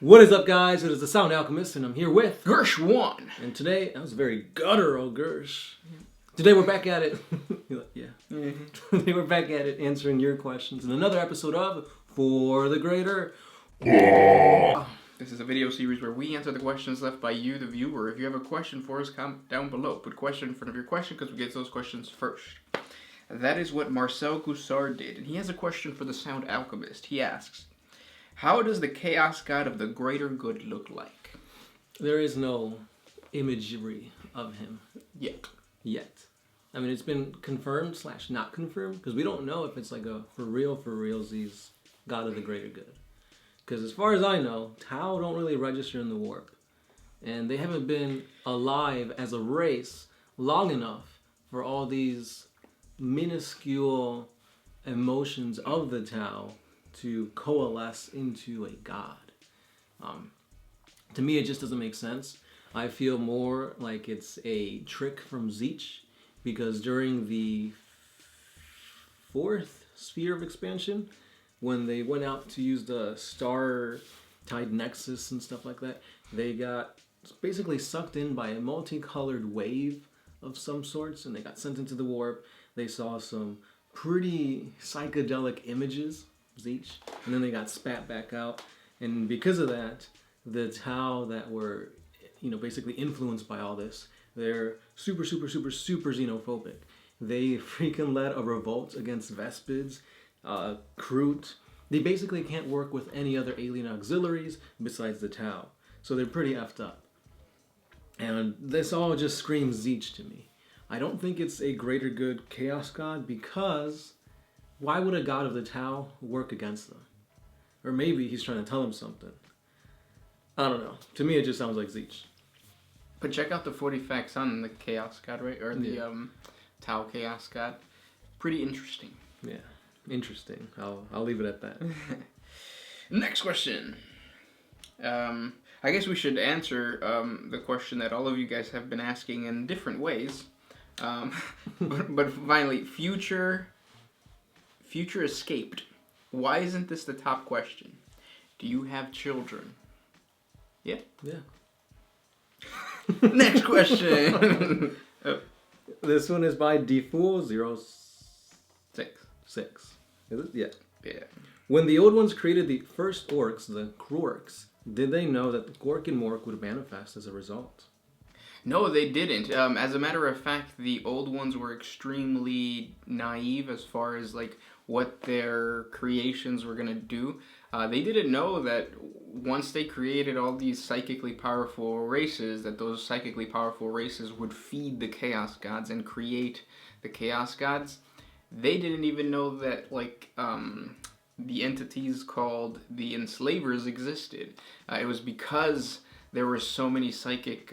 What is up, guys? It is the Sound Alchemist, and I'm here with Gersh1. And today, that was very guttural, Gersh. Today we're back at it. Yeah. Mm-hmm. Today we're back at it, answering your questions in another episode of For the Greater. This is a video series where we answer the questions left by you, the viewer. If you have a question for us, comment down below. Put question in front of your question because we get those questions first. That is what Marcel Goussard did, and he has a question for the Sound Alchemist. He asks, how does the Chaos God of the Greater Good look like? There is no imagery of him. Yet. I mean, it's been confirmed / not confirmed, because we don't know if it's like a for realsies God of the Greater Good. Because as far as I know, Tao don't really register in the warp. And they haven't been alive as a race long enough for all these minuscule emotions of the Tao to coalesce into a god. To me, it just doesn't make sense. I feel more like it's a trick from Tzeentch, because during the 4th sphere of expansion, when they went out to use the star-tied nexus and stuff like that, they got basically sucked in by a multicolored wave of some sorts, and they got sent into the warp. They saw some pretty psychedelic images, Tzeentch, and then they got spat back out. And because of that, the Tao that were, basically influenced by all this, they're super xenophobic. They freaking led a revolt against Vespids, Kroot. They basically can't work with any other alien auxiliaries besides the Tau. So they're pretty effed up. And this all just screams Tzeentch to me. I don't think it's a greater good chaos god, because why would a god of the Tau work against them? Or maybe he's trying to tell them something. I don't know. To me, it just sounds like Tzeentch. But check out the 40 facts on the Chaos God, right? Or the Tau Chaos God. Pretty interesting. Yeah, interesting. I'll leave it at that. Next question. I guess we should answer the question that all of you guys have been asking in different ways. But finally, future escaped. Why isn't this the top question? Do you have children? Yeah? Yeah. Next question. This one is by D406. Is it? Yeah. Yeah. When the Old Ones created the first orcs, the Krorks, did they know that the Gork and Mork would manifest as a result? No, they didn't. As a matter of fact, the Old Ones were extremely naive as far as like what their creations were gonna do. They didn't know that once they created all these psychically powerful races, that those psychically powerful races would feed the Chaos Gods and create the Chaos Gods. They didn't even know that the entities called the Enslavers existed. It was because there were so many psychic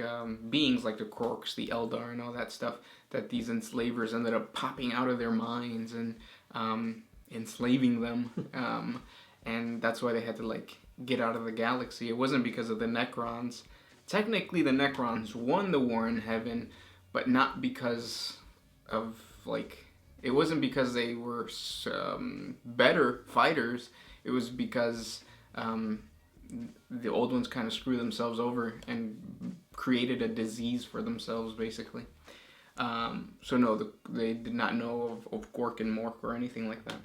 beings like the Krorks, the Eldar, and all that stuff, that these enslavers ended up popping out of their minds and enslaving them. And that's why they had to get out of the galaxy. It wasn't because of the Necrons. Technically, the Necrons won the war in heaven, but not because of it wasn't because they were better fighters. It was because the Old Ones kind of screwed themselves over and created a disease for themselves, basically. So no, they did not know of Gork and Mork or anything like that.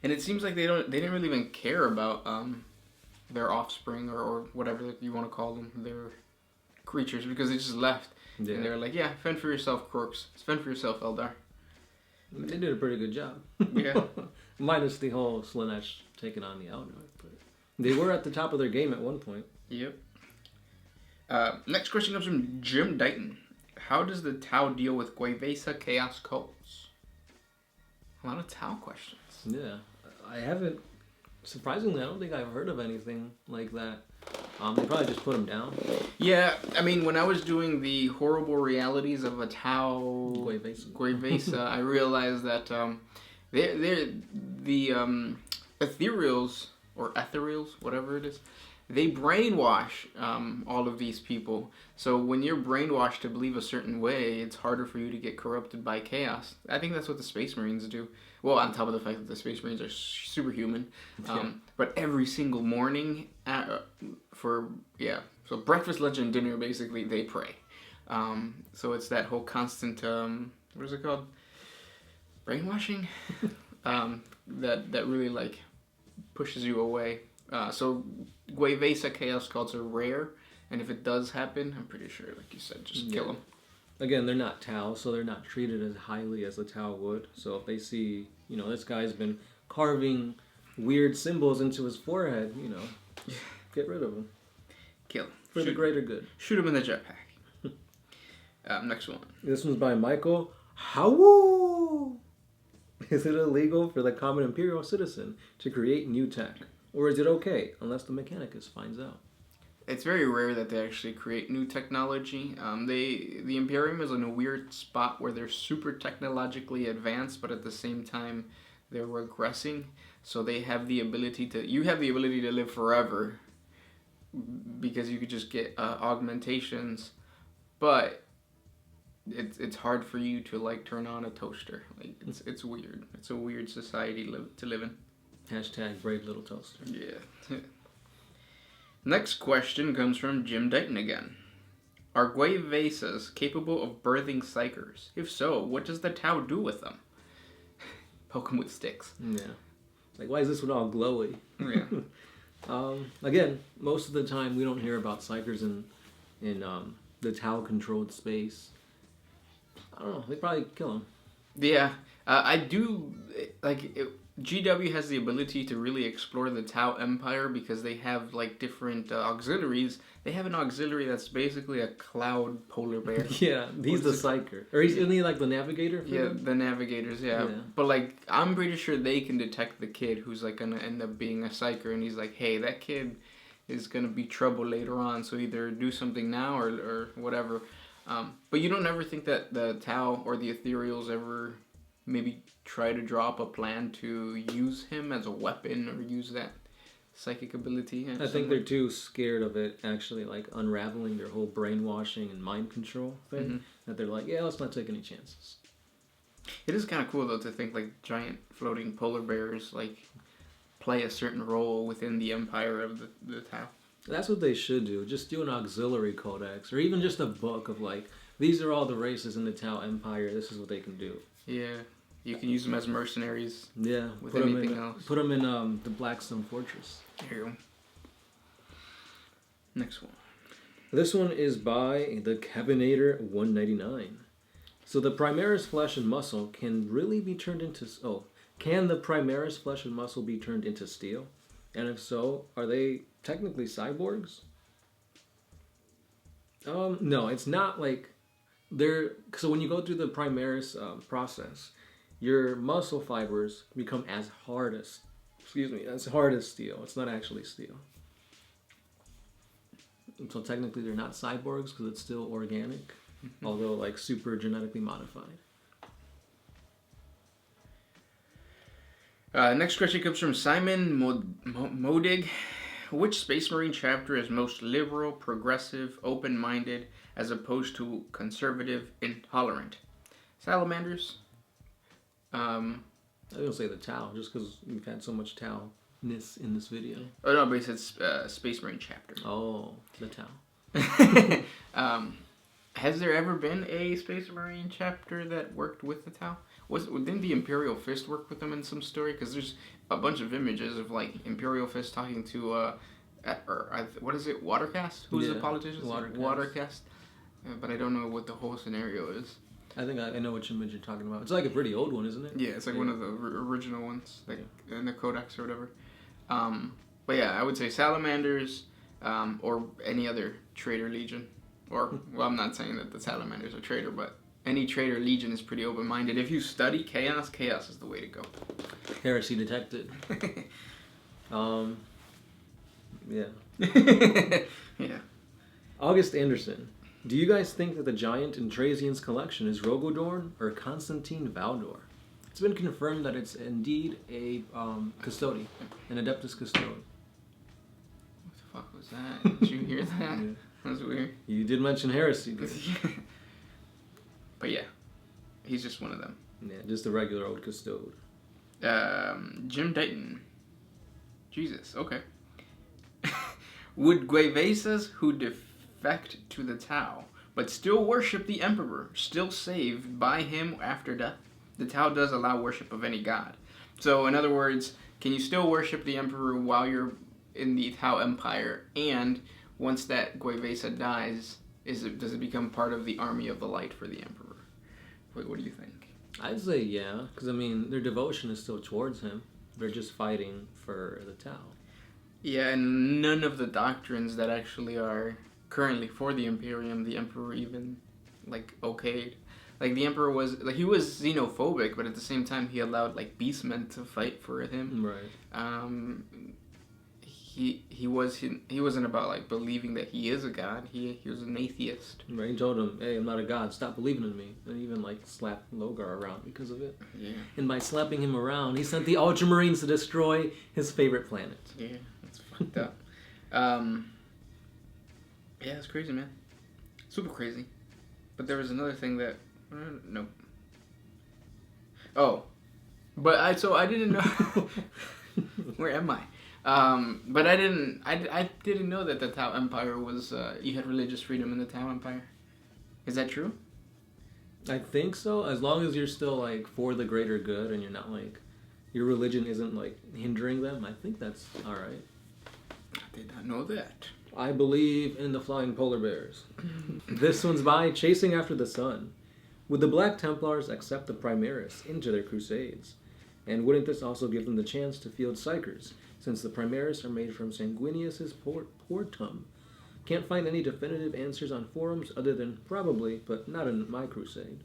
And it seems like they didn't really even care about their offspring or whatever you want to call them, their creatures, because they just left. Yeah. And they were like, yeah, fend for yourself, Krorks. Fend for yourself, Eldar. They did a pretty good job. Yeah. Minus the whole Slaanesh taking on the Eldar. But they were at the top of their game at one point. Yep. Next question comes from Jim Dighton. How does the Tau deal with Guevesa Chaos cults? A lot of Tau questions. Yeah. I haven't... Surprisingly, I don't think I've heard of anything like that. They probably just put them down. Yeah, I mean, when I was doing the horrible realities of a Tau Guevesa, I realized that the ethereals, or ethereals, whatever it is, they brainwash all of these people. So when you're brainwashed to believe a certain way, it's harder for you to get corrupted by chaos. I think that's what the Space Marines do. Well, on top of the fact that the Space Marines are superhuman. But every single morning so breakfast, lunch, and dinner, basically, they pray. So it's that whole constant, what is it called? Brainwashing? that really, like, pushes you away. So Guevesa Chaos cults are rare, and if it does happen, I'm pretty sure, like you said, just kill them. Again, they're not Tau, so they're not treated as highly as a Tau would. So if they see, this guy's been carving weird symbols into his forehead, get rid of him. Kill him. For the greater good. Shoot him in the jetpack. Next one. This one's by Michael. How? Is it illegal for the common Imperial citizen to create new tech? Or is it okay, unless the Mechanicus finds out? It's very rare that they actually create new technology. The Imperium is in a weird spot where they're super technologically advanced, but at the same time, they're regressing. So they have the ability you have the ability to live forever, because you could just get augmentations, but it's hard for you to like turn on a toaster. Like it's weird. It's a weird society to live in. Hashtag brave little toaster. Yeah. Next question comes from Jim Dighton again. Are Guevesas capable of birthing psychers? If so, what does the Tau do with them? Poke them with sticks. Yeah. Like, why is this one all glowy? Yeah. Again, most of the time we don't hear about psychers in the Tau-controlled space. I don't know. They probably kill them. Yeah. I do... GW has the ability to really explore the Tao Empire because they have, like, different auxiliaries. They have an auxiliary that's basically a cloud polar bear. Yeah, he's the psyker. Or isn't he, like, the navigator for them? The navigators, yeah. But, like, I'm pretty sure they can detect the kid who's, like, going to end up being a psyker. And he's like, hey, that kid is going to be trouble later on. So either do something now or whatever. But you don't ever think that the Tau or the Ethereals ever maybe try to draw up a plan to use him as a weapon or use that psychic ability? I think they're too scared of it actually, like, unraveling their whole brainwashing and mind control thing, that they're like, yeah, let's not take any chances. It is kind of cool, though, to think, like, giant floating polar bears, like, play a certain role within the empire of the Tau. That's what they should do. Just do an auxiliary codex, or even just a book of, like, these are all the races in the Tao Empire, this is what they can do. Yeah. You can use them as mercenaries. Yeah. With anything else. Put them in the Blackstone Fortress. There you go. Next one. This one is by the Cabinator 199. So the Primaris flesh and muscle can really be turned into... can the Primaris flesh and muscle be turned into steel? And if so, are they technically cyborgs? No, it's not like... So when you go through the Primaris process, your muscle fibers become as hard as steel. It's not actually steel. So technically they're not cyborgs because it's still organic, although like super genetically modified. Next question comes from Simon Modig. Which Space Marine chapter is most liberal, progressive, open-minded, as opposed to conservative, intolerant? Salamanders? I was going to say the Tau, just because we've had so much Tau-ness in this video. Oh, no, but it says Space Marine chapter. Oh, the Tau. Has there ever been a Space Marine chapter that worked with the Tau? Didn't the Imperial Fist work with them in some story? Because there's a bunch of images of, like, Imperial Fist talking to, what is it, Watercast? Who's the politician? Watercast. But I don't know what the whole scenario is. I think I know which image you're talking about. It's like a pretty old one, isn't it? Yeah, it's like one of the original ones, like in the Codex or whatever. But yeah, I would say Salamanders, or any other Traitor Legion. Or, well, I'm not saying that the Salamanders are traitor, but any Traitor Legion is pretty open-minded. If you study chaos is the way to go. Heresy detected. Yeah. Yeah. August Anderson. Do you guys think that the giant in Trazian's collection is Rogodorn or Constantine Valdor? It's been confirmed that it's indeed a Custodi, an Adeptus Custode. What the fuck was was that? Did you hear that? Yeah. That was weird. You did mention heresy. But yeah, he's just one of them. Yeah, just a regular old custode. Jim Dayton. Jesus, okay. Would Guevesas who defect to the Tao, but still worship the Emperor, still saved by him after death? The Tao does allow worship of any god. So, in other words, can you still worship the Emperor while you're in the Tao Empire? And once that Guevesa dies, does it become part of the army of the light for the Emperor? What do you think? I'd say yeah, because I mean, their devotion is still towards him. They're just fighting for the Tao. Yeah, and none of the doctrines that actually are currently for the Imperium, the Emperor even, like, okayed. Like, the Emperor was, like, he was xenophobic, but at the same time, he allowed, like, beastmen to fight for him. Right. He wasn't about, like, believing that he is a god. He was an atheist. Right. He told him, "Hey, I'm not a god. Stop believing in me." And even like slapped Logar around because of it. Yeah. And by slapping him around, he sent the Ultramarines to destroy his favorite planet. Yeah, that's fucked up. Yeah, it's crazy, man. Super crazy. But there was another thing that... Nope. Oh. But I didn't know... Where am I? But I didn't know that the Tao Empire was... you had religious freedom in the Tao Empire. Is that true? I think so. As long as you're still like for the greater good and you're not like... your religion isn't like hindering them, I think that's alright. I did not know that. I believe in the flying polar bears. This one's by Chasing After the Sun. Would the Black Templars accept the Primaris into their crusades? And wouldn't this also give them the chance to field Psykers, since the Primaris are made from Sanguinius's portum? Can't find any definitive answers on forums other than probably, but not in my crusade.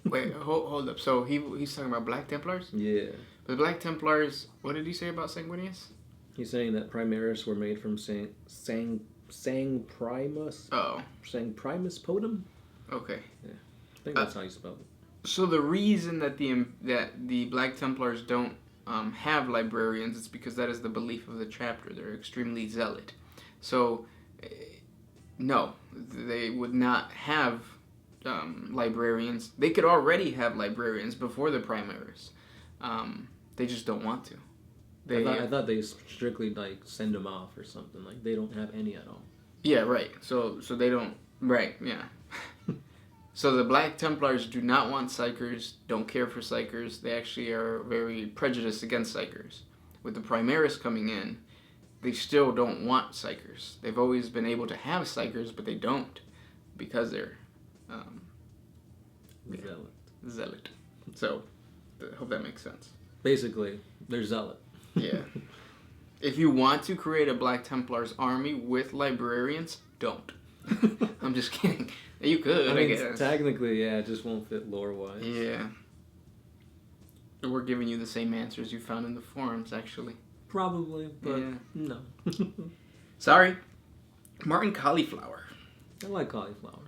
Wait, hold up. So he's talking about Black Templars? Yeah. The Black Templars, what did he say about Sanguinius? He's saying that Primaris were made from Sang Primus. Oh. Sang Primus Potum? Okay. Yeah. I think that's how you spell it. So the reason that the Black Templars don't have librarians is because that is the belief of the chapter. They're extremely zealot. So, no, they would not have librarians. They could already have librarians before the Primaris. They just don't want to. I thought they strictly like send them off or something. Like they don't have any at all. Yeah, right. So they don't. Right. Yeah. So the Black Templars do not want Psykers. Don't care for Psykers. They actually are very prejudiced against Psykers. With the Primaris coming in, they still don't want Psykers. They've always been able to have Psykers, but they don't because they're zealot. So I hope that makes sense. Basically, they're zealot. Yeah. If you want to create a Black Templars army with librarians, don't. I'm just kidding. You could, I guess. Technically, yeah, it just won't fit lore-wise. Yeah. We're giving you the same answers you found in the forums, actually. Probably, but no. Sorry. Martin Cauliflower. I like cauliflower.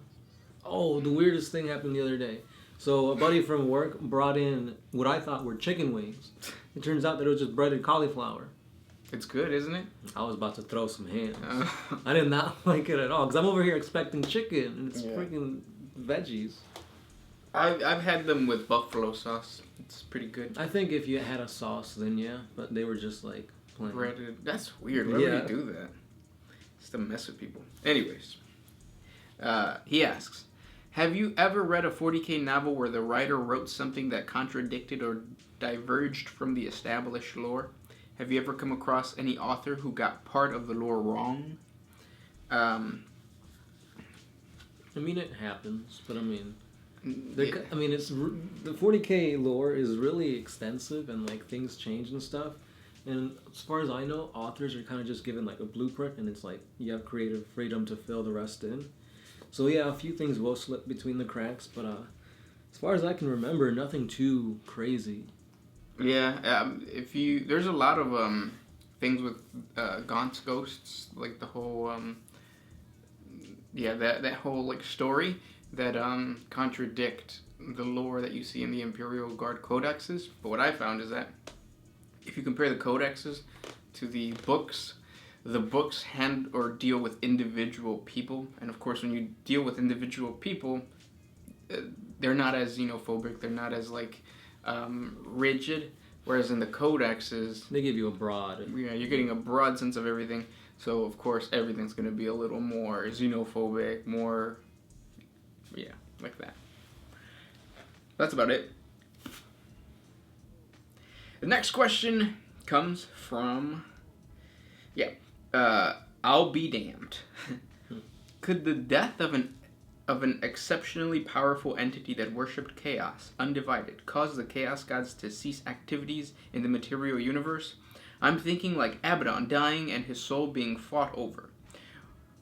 Oh, the weirdest thing happened the other day. So a buddy from work brought in what I thought were chicken wings. It turns out that it was just breaded cauliflower. It's good, isn't it? I was about to throw some hands. I did not like it at all, because I'm over here expecting chicken, and it's freaking veggies. I've had them with buffalo sauce. It's pretty good. I think if you had a sauce, then yeah, but they were just like plain. Breaded. That's weird. Why would you do that? Just to mess with people. Anyways, he asks, have you ever read a 40k novel where the writer wrote something that contradicted or diverged from the established lore? Have you ever come across any author who got part of the lore wrong? I mean, it happens, but I mean, it's the 40k lore is really extensive and like things change and stuff. And as far as I know, authors are kind of just given like a blueprint, and it's like you have creative freedom to fill the rest in. So yeah, a few things will slip between the cracks, but as far as I can remember, nothing too crazy. Yeah, there's a lot of things with Gaunt's ghosts, like the whole that whole like story that contradict the lore that you see in the Imperial Guard codexes. But what I found is that if you compare the codexes to the books, the books deal with individual people, and of course, when you deal with individual people, they're not as xenophobic. They're not as like rigid. Whereas in the codexes, they give you a broad. Yeah, you're getting a broad sense of everything. So of course, everything's going to be a little more xenophobic, more, yeah, like that. That's about it. The next question comes from, I'll be damned. Could the death of an exceptionally powerful entity that worshipped chaos, undivided, cause the chaos gods to cease activities in the material universe? I'm thinking like Abaddon dying and his soul being fought over.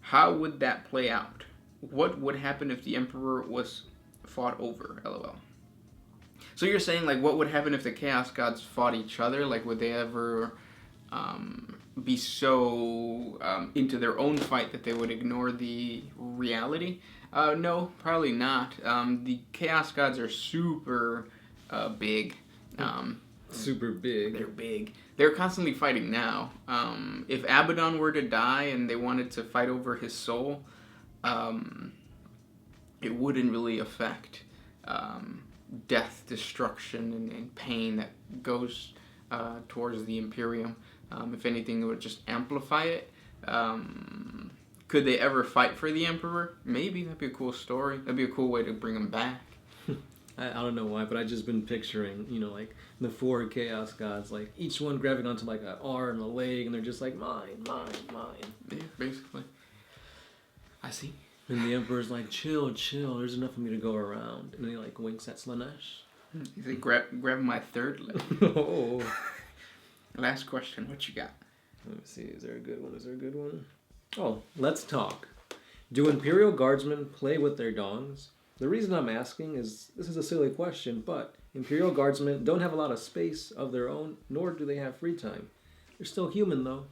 How would that play out? What would happen if the Emperor was fought over? LOL. So you're saying, like, what would happen if the Chaos Gods fought each other? Like, would they ever be so into their own fight that they would ignore the reality? No, probably not. The Chaos Gods are super big. Super big. They're big. They're constantly fighting now. If Abaddon were to die and they wanted to fight over his soul, it wouldn't really affect death, destruction, and pain that goes towards the Imperium. If anything, it would just amplify it. Could they ever fight for the Emperor? Maybe. That'd be a cool story. That'd be a cool way to bring him back. I don't know why, but I just been picturing, like the 4 Chaos Gods, like each one grabbing onto like an arm and a leg, and they're just like, mine. Yeah, basically. I see. And the Emperor's like, chill, there's enough for me to go around. And then he like winks at Slanesh. He's like, grab my third leg. Oh. Last question, what you got? Let me see, is there a good one? Oh, let's talk. Do Imperial Guardsmen play with their dongs? The reason I'm asking is, this is a silly question, but Imperial Guardsmen don't have a lot of space of their own, nor do they have free time. They're still human, though.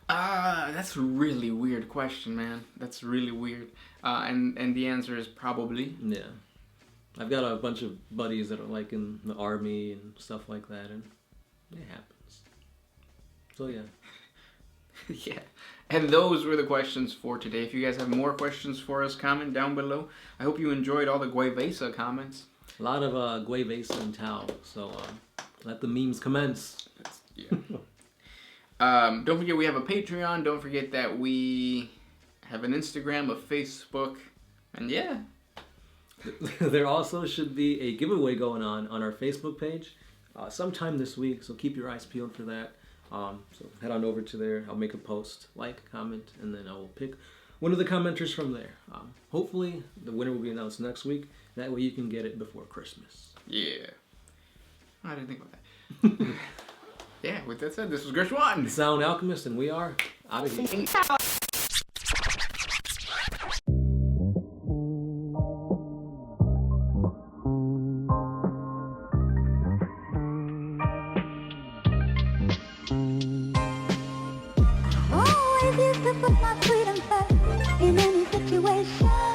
That's a really weird question, man. That's really weird. And the answer is probably. Yeah. I've got a bunch of buddies that are like in the army and stuff like that, and it happens. So, yeah. Yeah. And those were the questions for today. If you guys have more questions for us, comment down below. I hope you enjoyed all the Guevesa comments. A lot of Guevesa and Tao, so let the memes commence. Yeah. Don't forget we have a Patreon. Don't forget that we have an Instagram, a Facebook, and yeah. There also should be a giveaway going on our Facebook page sometime this week, so keep your eyes peeled for that. So head on over to there. I'll make a post, like, comment, and then I will pick one of the commenters from there. Hopefully, the winner will be announced next week. That way you can get it before Christmas. Yeah. I didn't think about that. Yeah, with that said, this was Gershwan. Sound Alchemist, and we are out of here. Always used to put my freedom first in any situation.